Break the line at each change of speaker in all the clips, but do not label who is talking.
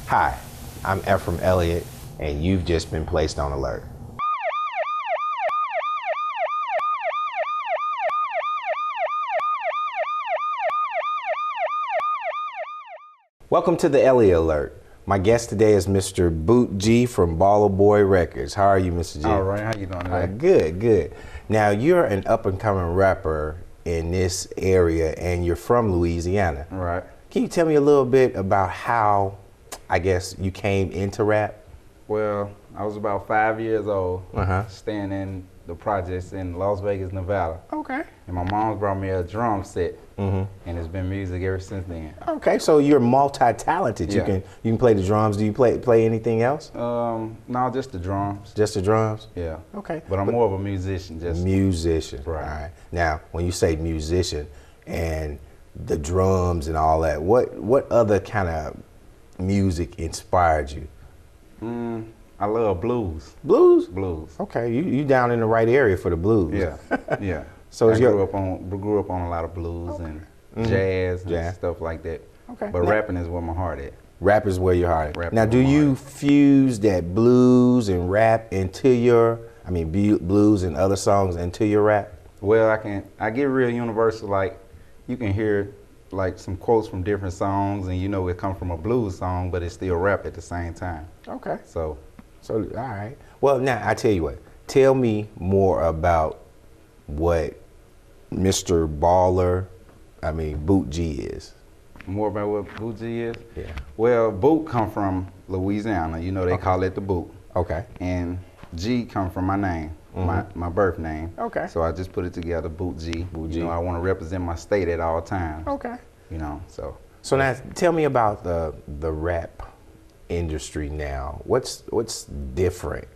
Hi, I'm Ephraim Elliott, and you've just been placed on alert. Welcome to the Elliott Alert. My guest today is Mr. Boot G from Baller Boy Records. How are you, Mr. G?
All right, how you doing today?
Good. Now, you're an up-and-coming rapper in this area, and you're from Louisiana.
Right.
Can you tell me a little bit about how, I guess, you came into rap?
Well, I was about 5 years old, staying in the projects in Las Vegas, Nevada.
Okay.
And my mom brought me a drum set, and it's been music ever since then.
Okay, so you're multi-talented.
Yeah.
You can play the drums. Do you play anything else?
No, just the drums.
Just the drums?
Yeah.
Okay.
But I'm more of a musician.
Musician.
Right.
All right. Now, when you say musician and the drums and all that, what other kind of music inspired you?
I love blues.
Blues?
Blues.
Okay, you down in the right area for the blues.
Yeah. Yeah.
So
I grew up on a lot of blues and jazz and stuff like that.
Okay.
But rapping is where my heart at.
Rap is where your heart is.
Rap
Now,
is
do
where my
you
heart
fuse that blues and rap into your, blues and other songs into your rap?
Well, I get real universal. Like, you can hear like some quotes from different songs, and you know it come from a blues song, but it's still rap at the same time.
Okay.
So
all right. Well, now I tell you what. Tell me more about what Mr. Boot G is.
more about what Boot G is?
Yeah.
Well, Boot come from Louisiana. You know they call it the Boot.
Okay.
And G come from my name, my birth name.
Okay.
So I just put it together, Boot G.
Boot G.
You know, I want to represent my state at all times.
Okay.
You know, so.
So now, tell me about the rap industry now. What's different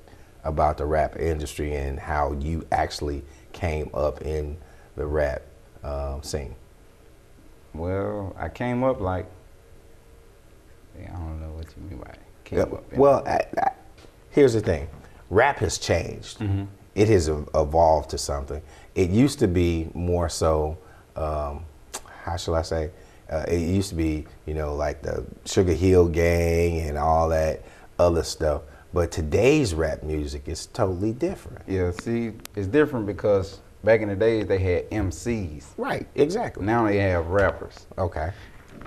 about the rap industry and how you actually came up in the rap scene?
Well, I came up like, I don't know what you mean by it. Came up.
Well, here's the thing. Rap has changed. It has evolved to something. It used to be more so, how shall I say? It used to be, like the Sugar Hill Gang and all that other stuff. But today's rap music is totally different.
Yeah, see, it's different because back in the days they had MCs.
Right, exactly.
Now they have rappers.
Okay.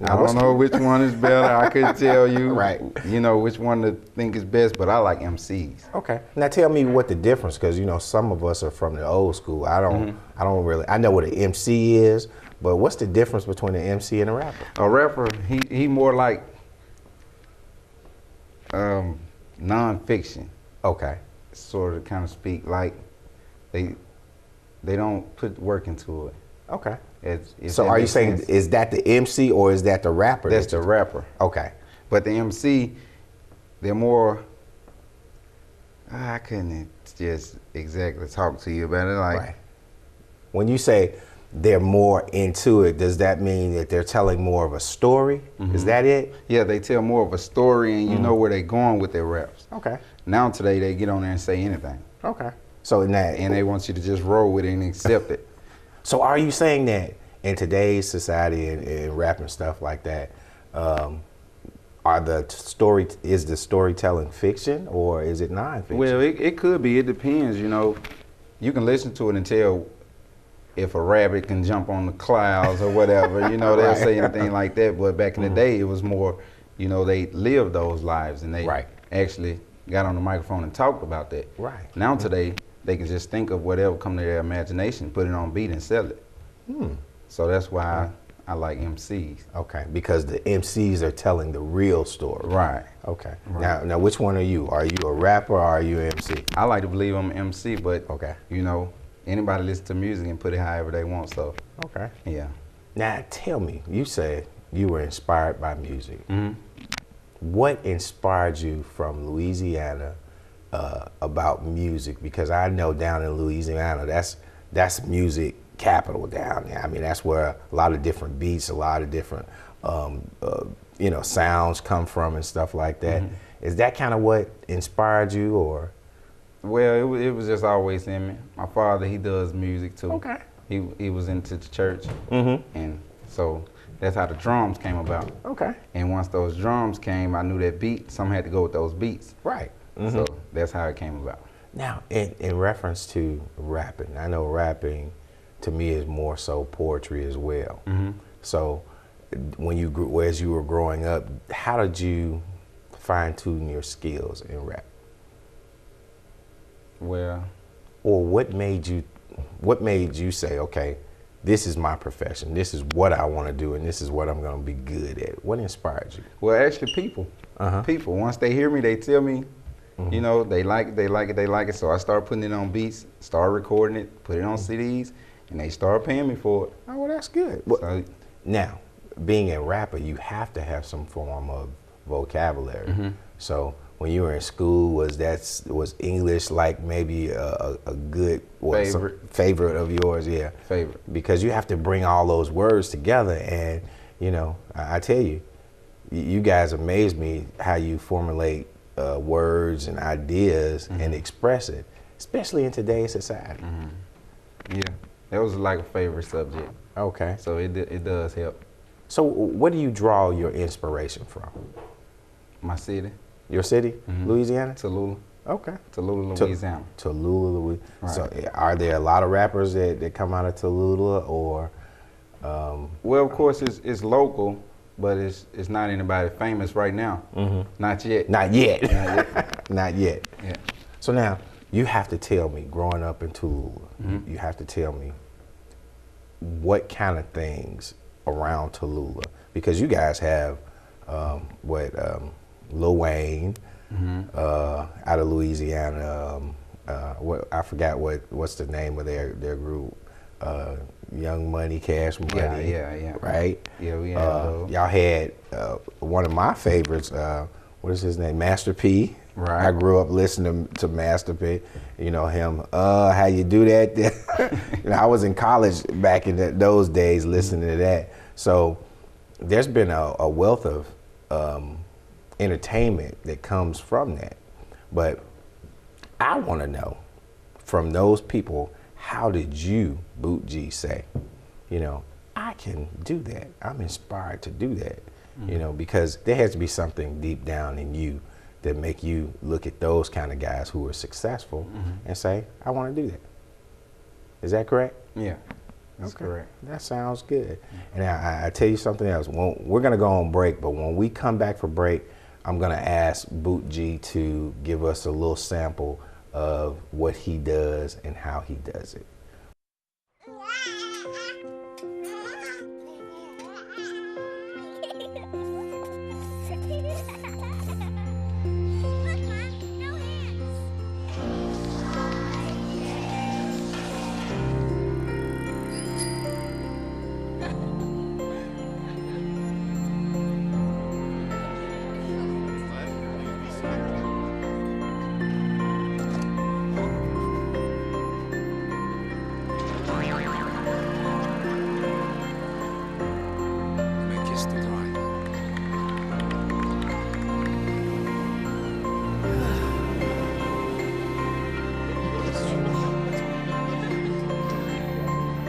I don't know which one is better. I couldn't tell you.
Right.
You know which one to think is best, but I like MCs.
Okay. Now tell me what the difference, because some of us are from the old school. I don't really. I know what an MC is, but what's the difference between an MC and a rapper?
A rapper, he more like non-fiction.
Okay.
Sort of kind of speak like they don't put work into it.
Okay.
If
So
that
are you
makes
saying
sense.
is that the MC or is that the rapper?
That's the rapper?
Okay.
But the MC, they're more. I couldn't just exactly talk to you about it. Like,
Right. When you say they're more into it, does that mean that they're telling more of a story? Is that it?
yeah, they tell more of a story, and you know where they're going with their raps.
Okay.
Now today they get on there and say anything,
Okay. So in that,
and they want you to just roll with it and accept it.
so are you saying that in today's society and rap and stuff like that, is the storytelling fiction or is it non-fiction?
Well, it could be. It depends. You know, you can listen to it and tell if a rabbit can jump on the clouds or whatever. You know, they'll
Right.
say anything like that. But back in the day, it was more, they lived those lives and they
Right.
actually got on the microphone and talked about that.
Right.
Now today, they can just think of whatever come to their imagination, put it on beat and sell it. So that's why I like MCs.
Okay, because the MCs are telling the real story.
Right.
Okay.
Right.
Now which one are you? Are you a rapper or are you an MC?
I like to believe I'm an MC, but
Okay.
Anybody listen to music and put it however they want. So
Okay.
yeah.
Now tell me, you said you were inspired by music. What inspired you from Louisiana about music? Because I know down in Louisiana, that's music capital down there. That's where a lot of different beats, a lot of different sounds come from and stuff like that. Is that kind of what inspired you, or?
Well, it was just always in me. My father, he does music too.
Okay.
He was into the church, and so That's how the drums came about.
Okay.
And once those drums came, I knew that beat, something had to go with those beats.
Right.
So that's how it came about.
Now, in reference to rapping, I know rapping to me is more so poetry as well. So when you grew, as you were growing up, how did you fine tune your skills in rap?
Well,
or what made you say, okay, this is my profession, this is what I want to do, and this is what I'm going to be good at? What inspired you?
well, actually, people. People. Once they hear me, they tell me, you know, they like it. So I start putting it on beats, start recording it, put it on CDs, and they start paying me for it.
Oh, well, that's good.
So,
now, being a rapper, you have to have some form of vocabulary. So when you were in school, was English like maybe a good favorite of yours? Yeah,
favorite.
Because you have to bring all those words together, and you know, I tell you, you guys amaze me how you formulate words and ideas and express it, especially in today's society.
Yeah, that was like a favorite subject.
Okay.
So it does help.
So where do you draw your inspiration from?
My city.
Your city, Louisiana?
Tallulah.
Okay.
Tallulah, Louisiana.
Tallulah, Louisiana.
Right.
So are there a lot of rappers that come out of Tallulah, or?
Well, of course, it's local, but it's not anybody famous right now. Not yet.
Not yet.
Not yet.
Not yet.
Yeah.
So now, you have to tell me, growing up in Tallulah, you have to tell me what kind of things around Tallulah, because you guys have Lil Wayne out of Louisiana. I forgot what's the name of their group. Young Money, Cash Money.
Yeah.
Right?
Yeah, we had
y'all had one of my favorites. What is his name? Master P.
Right.
I grew up listening to Master P. You know him. How you do that? You know, I was in college back in those days listening to that. So there's been a wealth of entertainment that comes from that. But I want to know from those people, how did you, Boot G, say, you know, I can do that. I'm inspired to do that. You know, because there has to be something deep down in you that make you look at those kind of guys who are successful and say, I want to do that. Is that correct?
Yeah, that's correct.
That sounds good. And I tell you something else. We're going to go on break, but when we come back for break, I'm going to ask Boot G to give us a little sample of what he does and how he does it.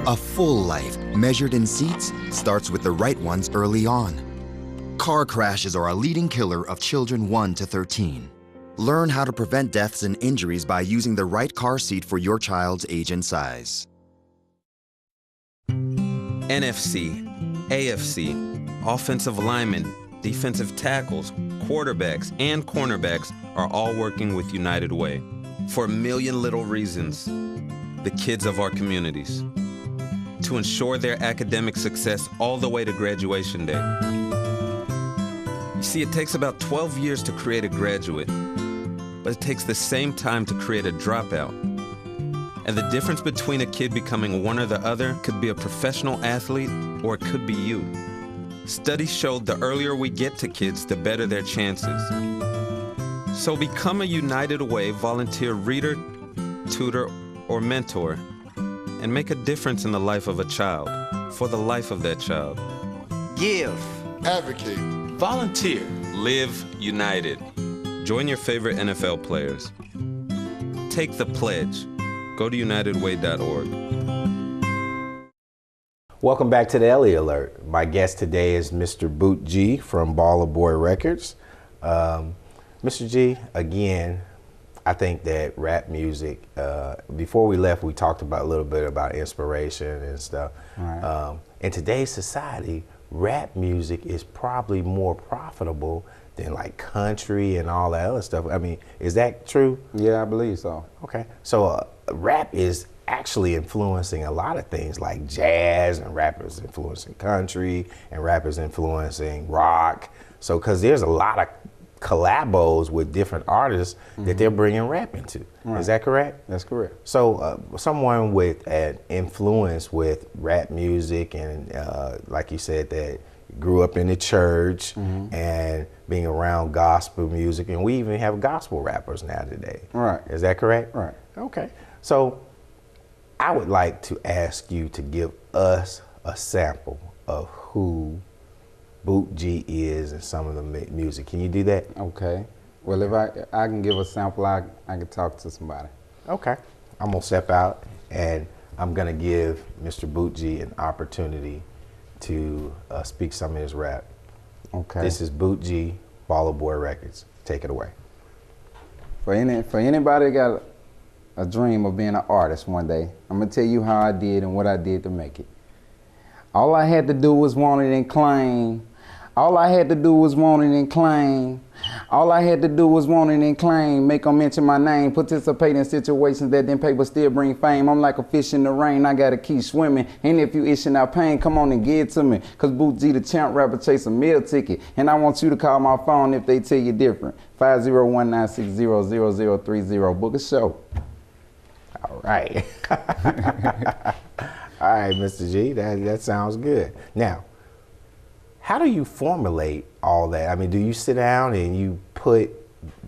A full life, measured in seats, starts with the right ones early on. Car crashes are a leading killer of children 1 to 13. Learn how to prevent deaths and injuries by using the right car seat for your child's age and size.
NFC, AFC, offensive linemen, defensive tackles, quarterbacks, and cornerbacks are all working with United Way for a million little reasons. The kids of our communities, to ensure their academic success all the way to graduation day. You see, it takes about 12 years to create a graduate, but it takes the same time to create a dropout. And the difference between a kid becoming one or the other could be a professional athlete, or it could be you. Studies showed the earlier we get to kids, the better their chances. So become a United Way volunteer reader, tutor, or mentor, and make a difference in the life of a child, for the life of that child.
Give.
Advocate.
Volunteer.
Live united. Join your favorite NFL players. Take the pledge. Go to unitedway.org.
Welcome back to the Elliott Alert. My guest today is Mr. Boot G from Baller Boy Records. Mr. G, again, I think that rap music, before we left, we talked about a little bit about inspiration and stuff.
Right.
In today's society, rap music is probably more profitable than like country and all that other stuff. I mean, is that true?
Yeah, I believe so.
Okay. So rap is actually influencing a lot of things like jazz, and rappers influencing country, and rappers influencing rock. So, because there's a lot of collabos with different artists that they're bringing rap into.
Right.
Is that correct?
That's correct.
So, someone with an influence with rap music and, like you said, that grew up in the church and being around gospel music, and we even have gospel rappers now today.
Right.
Is that correct?
Right.
Okay. So I would like to ask you to give us a sample of who Boot G is and some of the music. Can you do that?
Okay. Well, if I can give a sample, I can talk to somebody.
Okay. I'm gonna step out and I'm gonna give Mr. Boot G an opportunity to speak some of his rap.
Okay.
This is Boot G, Baller Boy Records. Take it away.
For anybody that got a dream of being an artist one day, I'm gonna tell you how I did and what I did to make it. All I had to do was want it and claim. All I had to do was want it and claim. All I had to do was want it and claim. Make them mention my name. Participate in situations that then pay but still bring fame. I'm like a fish in the rain. I gotta keep swimming. And if you itching out pain, come on and give it to me. Cause Boot G the champ rapper chase a meal ticket. And I want you to call my phone if they tell you different. 501-960-0030. Book a show.
All right. All right, Mr. G, that sounds good. Now, how do you formulate all that? I mean, do you sit down and you put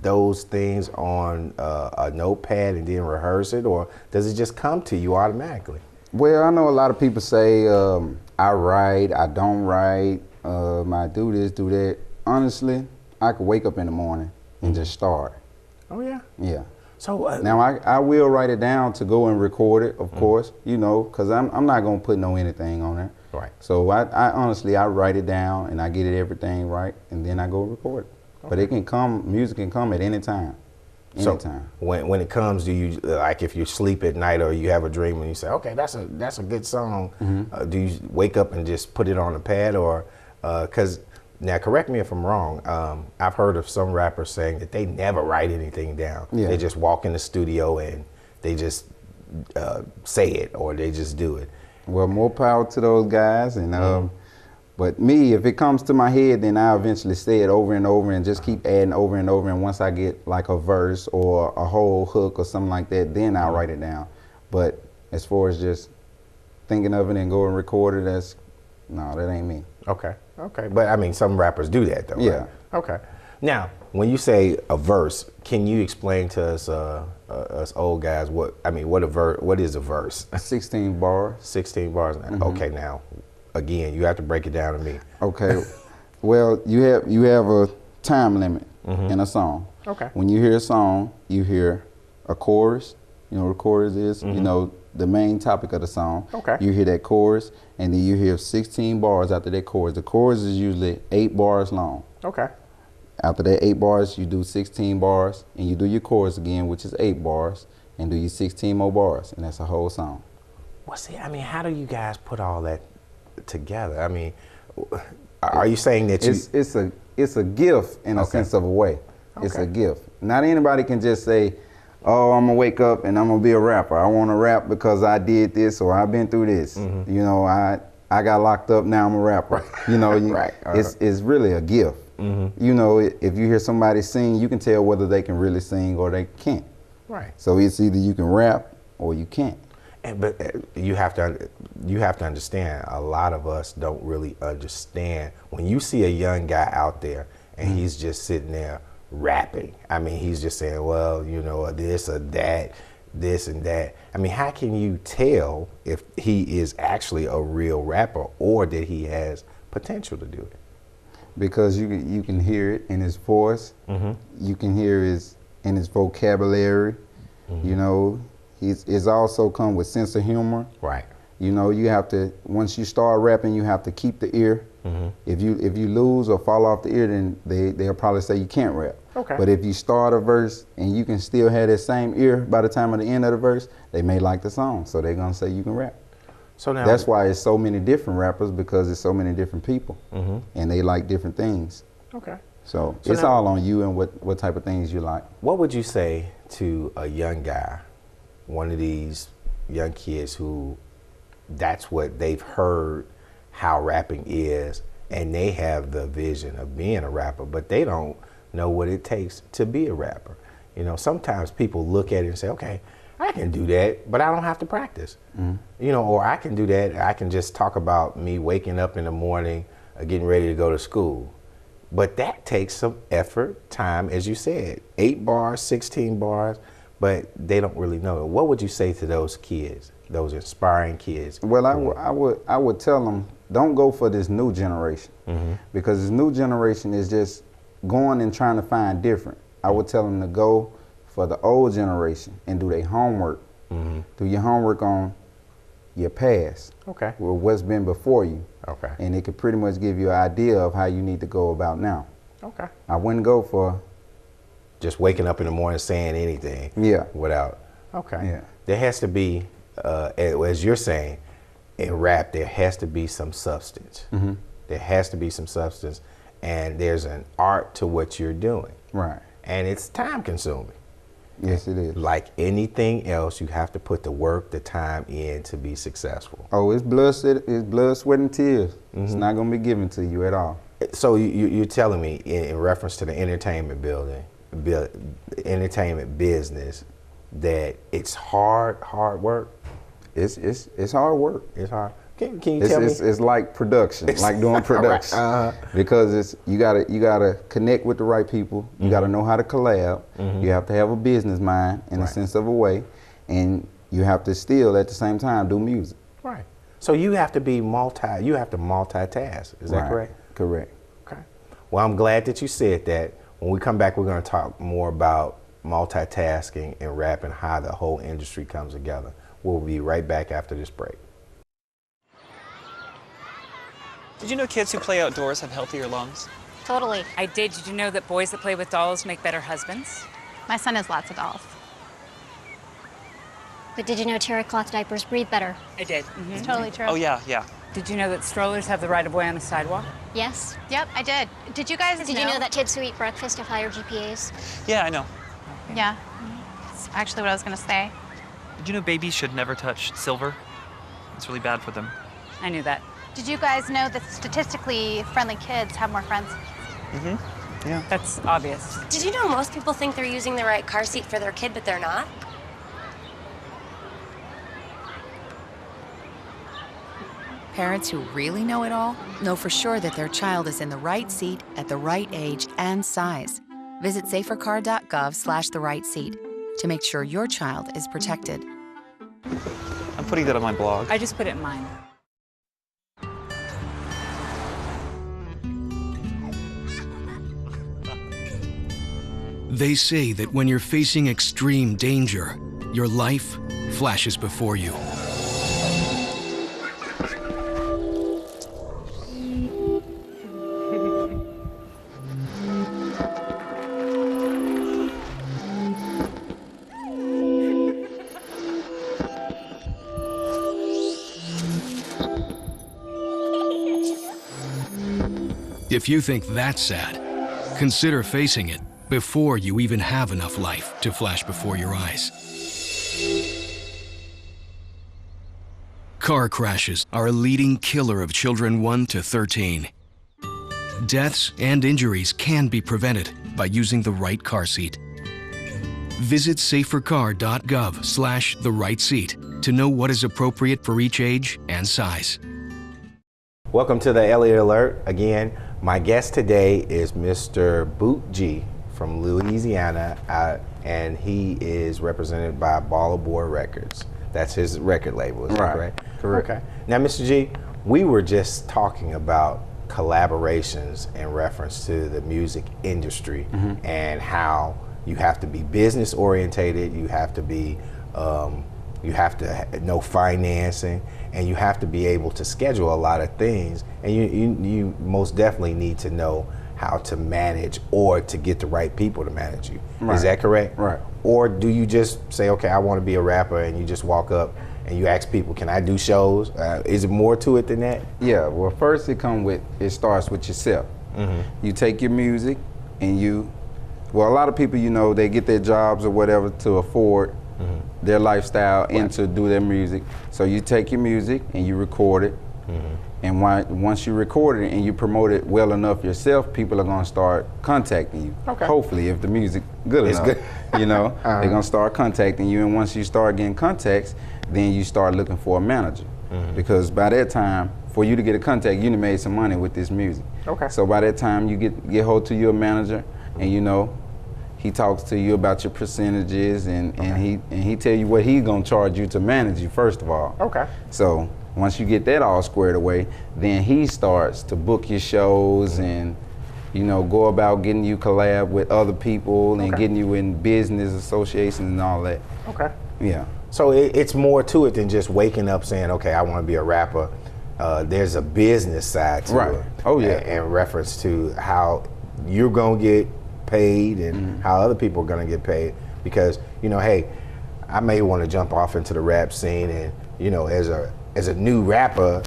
those things on a notepad and then rehearse it, or does it just come to you automatically?
Well, I know a lot of people say I write, I don't write, I do this, do that. Honestly, I could wake up in the morning and just start.
Oh, yeah?
Yeah.
So
Now, I will write it down to go and record it, of course, you know, because I'm not going to put no anything on there.
Right.
So I honestly, I write it down and I get it everything right, and then I go record it. Okay. But it can come, music can come at any time. Anytime.
So when it comes to you, like if you sleep at night or you have a dream and you say, okay, that's a good song, do you wake up and just put it on a pad, or, because, now correct me if I'm wrong, I've heard of some rappers saying that they never write anything down.
Yeah.
They just walk in the studio and they just say it, or they just do it.
Well, more power to those guys, and but me, if it comes to my head, then I eventually say it over and over and just keep adding over and over, and once I get like a verse or a whole hook or something like that, then I'll write it down. But as far as just thinking of it and go and record it, that ain't me.
Okay, but I mean, some rappers do that though,
Yeah.
right? Okay. Now, when you say a verse, can you explain to us, us old guys, what is a verse?
16 bars.
16 bars. Okay, now, again, you have to break it down to me.
Okay. Well, you have a time limit in a song.
Okay.
When you hear a song, you hear a chorus. You know what a chorus is? You know the main topic of the song.
Okay.
You hear that chorus, and then you hear 16 bars after that chorus. The chorus is usually 8 bars long.
Okay.
After that 8 bars, you do 16 bars, and you do your chorus again, which is 8 bars, and do your 16 more bars, and that's a whole song.
Well, see, I mean, how do you guys put all that together? I mean, are you saying that
it's a gift in a sense of a way. Okay. It's a gift. Not anybody can just say, oh, I'm gonna wake up and I'm gonna be a rapper. I wanna rap because I did this or I've been through this. You know, I got locked up, now I'm a rapper. You know,
right.
It's really a gift. You know, if you hear somebody sing, you can tell whether they can really sing or they can't.
Right.
So it's either you can rap or you can't.
But you have to understand, a lot of us don't really understand when you see a young guy out there and he's just sitting there rapping. I mean, he's just saying, well, you know, this or that, this and that. I mean, how can you tell if he is actually a real rapper or that he has potential to do it?
Because you can hear it in his voice. You can hear in his vocabulary. You know, he's also come with sense of humor.
Right.
You know, you have to, once you start rapping, you have to keep the ear. If you lose or fall off the ear, then they'll probably say you can't rap.
Okay.
But if you start a verse and you can still have that same ear by the time of the end of the verse, they may like the song, so they're gonna say you can rap.
So now
That's why it's so many different rappers, because it's so many different people, and they like different things.
Okay.
So
So
it's
now-
all on you and what type of things you like.
What would you say to a young guy, one of these young kids who that's what they've heard how rapping is, and they have the vision of being a rapper, but they don't know what it takes to be a rapper? You know, sometimes people look at it and say, okay, I can do that, but I don't have to practice. You know, or I can do that, I can just talk about me waking up in the morning, getting ready to go to school. But that takes some effort, time, as you said, 8 bars, 16 bars, but they don't really know it. What would you say to those kids, those inspiring kids?
Well, I would tell them, don't go for this new generation, because this new generation is just going and trying to find different. I would tell them to go for the old generation and do their homework. Do your homework on your past,
Okay.
or what's been before you,
Okay.
and it could pretty much give you an idea of how you need to go about now.
Okay.
I wouldn't go for,
Just waking up in the morning saying anything.
Yeah.
Without. Okay.
Yeah.
There has to be, as you're saying, in rap, there has to be some substance. There has to be some substance, and there's an art to what you're doing.
right,
And it's time consuming.
yes it is.
Like anything else, you have to put the work, the time in to be successful.
Oh, it's blood, sweat, and tears. It's not gonna be given to you at all.
So you're telling me, in reference to the entertainment entertainment business, that it's hard work?
It's hard work.
It's hard. Can you tell me?
It's like production, like doing production, because you gotta connect with the right people. You gotta know how to collab. You have to have a business mind in a sense of a way, and you have to still at the same time do music.
Right. So you have to be multitask. Is that
Right.
correct?
Correct.
Okay. Well, I'm glad that you said that. When we come back, we're going to talk more about multitasking and rap and how the whole industry comes together. We'll be right back after this break.
Did you know kids who play outdoors have healthier lungs?
Totally.
I did. Did you know that boys that play with dolls make better husbands?
My son has lots of dolls. But did you know terry cloth diapers breathe better?
I did.
It's totally true.
Oh, yeah.
Did you know that strollers have the right of way on a sidewalk?
Yes.
Yep, I did. Did you guys
Did you know that kids who eat breakfast have higher GPAs?
Yeah, I know.
Yeah. That's actually what I was going to say.
Did you know babies should never touch silver? It's really bad for them.
I knew that.
Did you guys know that statistically friendly kids have more friends?
Yeah.
That's obvious.
Did you know most people think they're using the right car seat for their kid, but they're not?
Parents who really know it all know for sure that their child is in the right seat at the right age and size. Visit safercar.gov/the right seat to make sure your child is protected.
I'm putting that on my blog.
I just put it in mine.
They say that when you're facing extreme danger, your life flashes before you. If you think that's sad, consider facing it before you even have enough life to flash before your eyes. Car crashes are a leading killer of children 1 to 13. Deaths and injuries can be prevented by using the right car seat. Visit safercar.gov/the right seat to know what is appropriate for each age and size.
Welcome to the Elliott Alert. Again, my guest today is Mr. Boot G from Louisiana, and he is represented by Baller Boy Records. That's his record label, is that correct?
Correct.
Okay. Now, Mr. G, we were just talking about collaborations in reference to the music industry and how you have to be business orientated, you have to be You have to know financing, and you have to be able to schedule a lot of things. And you most definitely need to know how to manage or to get the right people to manage you.
Right.
Is that correct?
Right.
Or do you just say, okay, I want to be a rapper, and you just walk up and you ask people, can I do shows? Is it more to it than that?
Yeah, well, first it starts with yourself. You take your music and a lot of people, they get their jobs or whatever to afford their lifestyle and to do their music. So you take your music and you record it. And once you record it and you promote it well enough yourself, people are gonna start contacting you. Okay. Hopefully, if the music good enough,
good.
They're gonna start contacting you. And once you start getting contacts, then you start looking for a manager. Because by that time, for you to get a contact, you done made some money with this music. Okay. So by that time, you get hold to your manager, and he talks to you about your percentages, and he tell you what he's gonna charge you to manage you first of all. Okay. So once you get that all squared away, then he starts to book your shows and go about getting you collab with other people and getting you in business associations and all that. Okay. Yeah.
So it's more to it than just waking up saying, okay, I want to be a rapper. There's a business side to it.
Oh yeah.
In reference to how you're gonna get paid and how other people are gonna get paid. Because hey, I may want to jump off into the rap scene, and as a new rapper,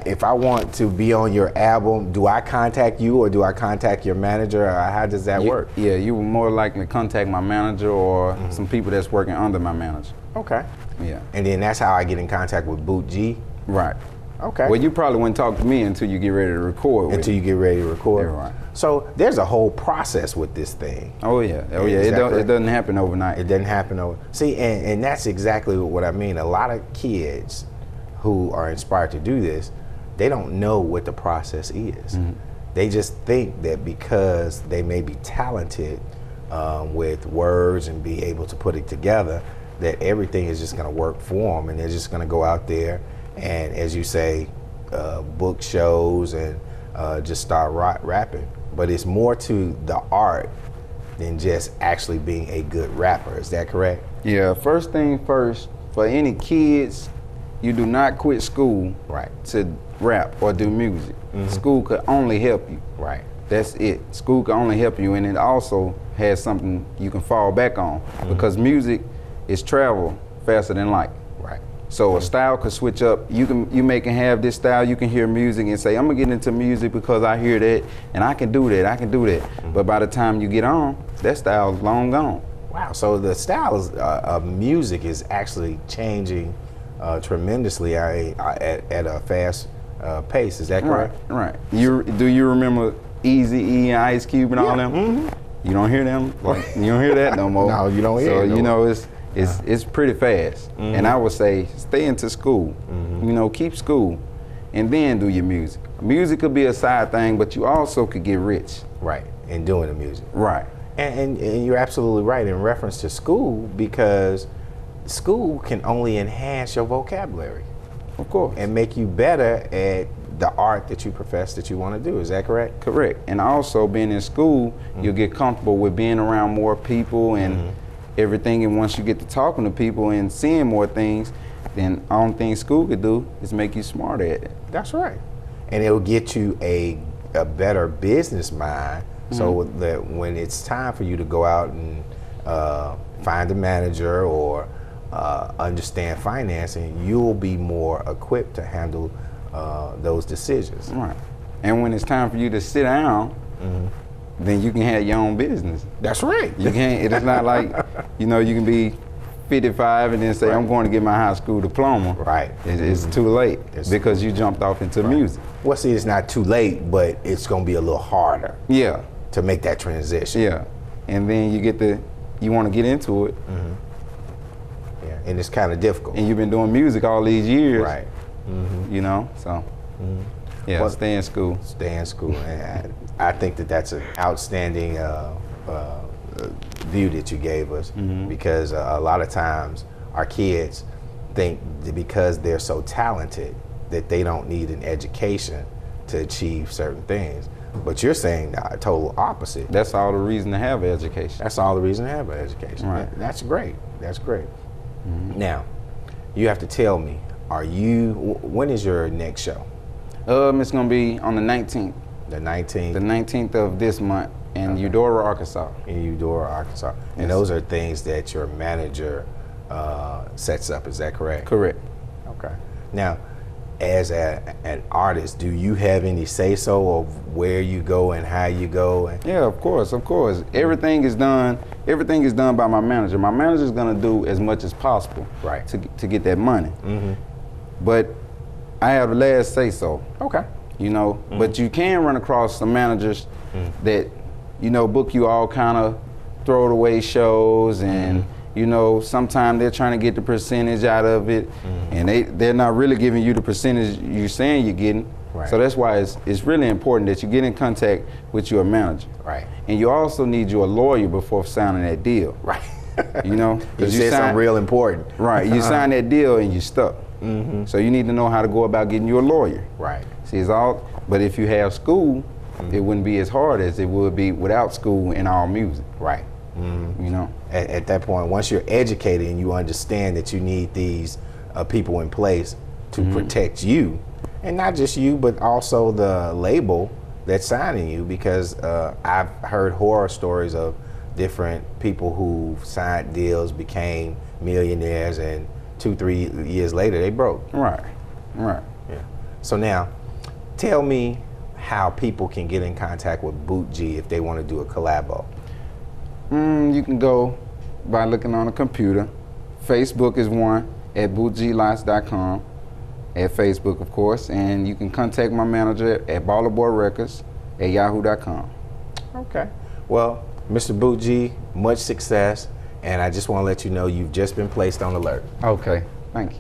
if I want to be on your album, do I contact you or do I contact your manager, or how does that work?
Yeah, you will more likely contact my manager or some people that's working under my manager.
Okay.
Yeah.
And then that's how I get in contact with Boot G.
Right.
Okay.
Well, you probably wouldn't talk to me until you get ready to record.
Until you get ready to record.
Yeah, right.
So there's a whole process with this thing.
Oh yeah. Oh yeah. It doesn't happen overnight.
It doesn't happen overnight. See, and that's exactly what I mean. A lot of kids who are inspired to do this, they don't know what the process is. They just think that because they may be talented with words and be able to put it together, that everything is just going to work for them, and they're just going to go out there and, as you say, book shows and just start rapping. But it's more to the art than just actually being a good rapper. Is that correct?
Yeah. First thing first, for any kids, you do not quit school to rap or do music. School could only help you. Right. That's it. School can only help you, and it also has something you can fall back on because music is travel faster than light. Right. So a style could switch up. You may have this style. You can hear music and say, I'm gonna get into music because I hear that and I can do that. I can do that. But by the time you get on, that style is long gone.
Wow. So the style of music is actually changing tremendously at a fast pace. Is that correct?
Right. Do you remember Eazy-E and Ice Cube and all them? You don't hear them? You don't hear that no more.
No, you don't hear it.
So it's pretty fast. And I would say stay into school. Keep school, and then do your music. Music could be a side thing, but you also could get rich.
Right. In doing the music.
Right.
And you're absolutely right in reference to school, because school can only enhance your vocabulary.
Of course.
And make you better at the art that you profess that you want to do. Is that correct?
Correct. And also being in school, you'll get comfortable with being around more people and everything. And once you get to talking to people and seeing more things, then the only thing school could do is make you smarter at it.
That's right. And it'll get you a better business mind, so that when it's time for you to go out and find a manager or understand financing, you'll be more equipped to handle those decisions.
Right. And when it's time for you to sit down, then you can have your own business.
That's right.
You can't. It's not like you can be 55 and then say I'm going to get my high school diploma.
Right.
It's too late because you jumped off into music.
Well, see, it's not too late, but it's going to be a little harder.
Yeah.
To make that transition.
Yeah. And then you want to get into it.
Yeah. And it's kind of difficult.
And you've been doing music all these years.
Right.
So. Yeah.
Well,
stay in school.
Stay in school. And I think that's an outstanding view that you gave us, because a lot of times our kids think that because they're so talented that they don't need an education to achieve certain things. But you're saying the total opposite.
That's all the reason to have an education.
That's all the reason to have an education.
Right.
That's great. That's great. Now, you have to tell me, when is your next show?
It's gonna be on the 19th.
The 19th?
The 19th of this month in Eudora, Arkansas.
In Eudora, Arkansas. And
Yes.
those are things that your manager sets up, is that correct?
Correct.
Okay. Now, as an artist, do you have any say-so of where you go and how you go?
Yeah, of course, of course. Everything is done by my manager. My manager's gonna do as much as possible to get that money. But I have the last say-so.
Okay.
You know, but you can run across some managers that, you know, book you all kind of throwaway shows, and you know, sometimes they're trying to get the percentage out of it, and they're not really giving you the percentage you're saying you're getting.
Right.
So that's why it's really important that you get in contact with your manager.
Right.
And you also need you a lawyer before signing that deal.
Right.
You know,
You said something real important.
Right. You sign that deal and you're stuck. So you need to know how to go about getting you a lawyer.
Right.
See, it's all. But if you have school, it wouldn't be as hard as it would be without school in all music.
Right.
You know.
At that point, once you're educated and you understand that you need these people in place to protect you, and not just you, but also the label that's signing you, because I've heard horror stories of different people who signed deals, became millionaires, and 2-3 years later they broke.
Right. Right.
Yeah. So now, tell me how people can get in contact with Boot G if they want to do a collabo.
You can go by looking on a computer. Facebook is one at bootglights.com, at Facebook, of course, and you can contact my manager at ballerboyrecords@yahoo.com.
Okay. Well, Mr. Boot G, much success, and I just want to let you know you've just been placed on alert.
Okay. Thank you.